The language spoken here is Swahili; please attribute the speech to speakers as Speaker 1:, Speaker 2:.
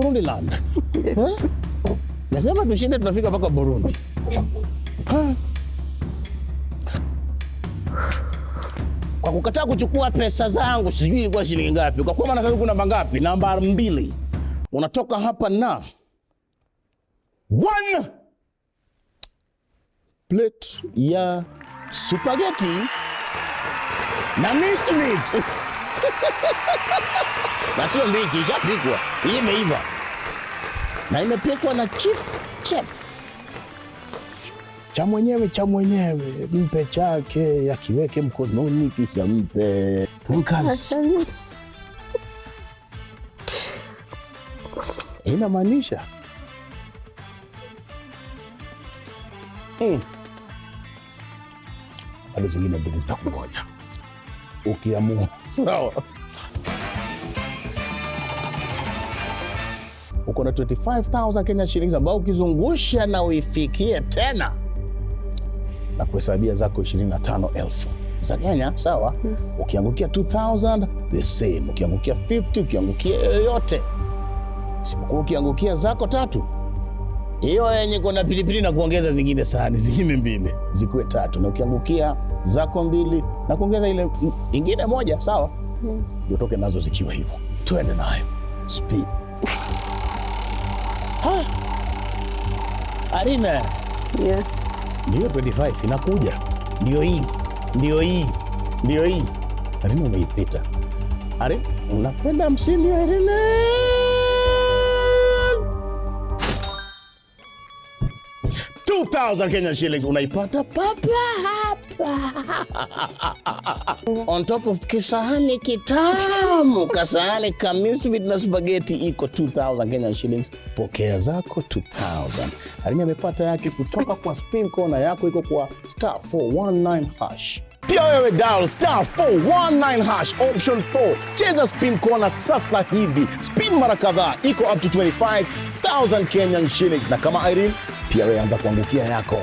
Speaker 1: Burundi land.
Speaker 2: Yes.
Speaker 1: Nasema tushinde tunafika mpaka Burundi. Kwa kukataa kuchukua pesa zangu, sijui kwa shilingi ngapi. Kwa kuwa Manasanduku namba ngapi? Namba 2. Unatoka hapa na 1 plate ya spaghetti na minced meat. Na sio mbichi, ishapikwa. Hii imeiva. Na imepikwa na chef. Cha mwenyewe, mpe chake, yakiweke mkononi kisha mpe. Mkazi. Inamaanisha bado zingine mbili zitakungoja ukiamua. Sawa. Uko na 25,000 Kenya shillings ambao ukizungusha na uifikie tena na kuhesabia zako 25,000 za Kenya. Sawa.
Speaker 2: Yes.
Speaker 1: Ukiangukia 2,000 the same, ukiangukia 50, ukiangukia yoyote isipokuwa ukiangukia zako 3, hiyo yenye kuna pilipili na kuongeza zingine sahani zingine 2 zikuwe 3, na ukiangukia zako 2 na kuongeza ile ingine 1. Sawa.
Speaker 2: Yes.
Speaker 1: Utoke nazo zikiwa hivyo. Tuende nayo speed. Arina.
Speaker 2: Yes.
Speaker 1: Ndio 25 inakuja. Ndio hii. Arina umeipita. Arina, unapenda 50 Arina? $2,000 Kenyan shillings unaipata papa hapa. On top of kisahani kitamu, kasahani ka minced meat na spaghetti iko 2,000 Kenyan shillings. Pokea zako 2,000. Arina amepata yake kutoka kwa spin corner yako, iko kwa *419#. Pia wewe dial *419# option 4. Cheza spin corner sasa hivi. Spin mara kadhaa, iko up to 25,000 Kenyan shillings. Na kama Irene, pia wewe anza kuangukia yako.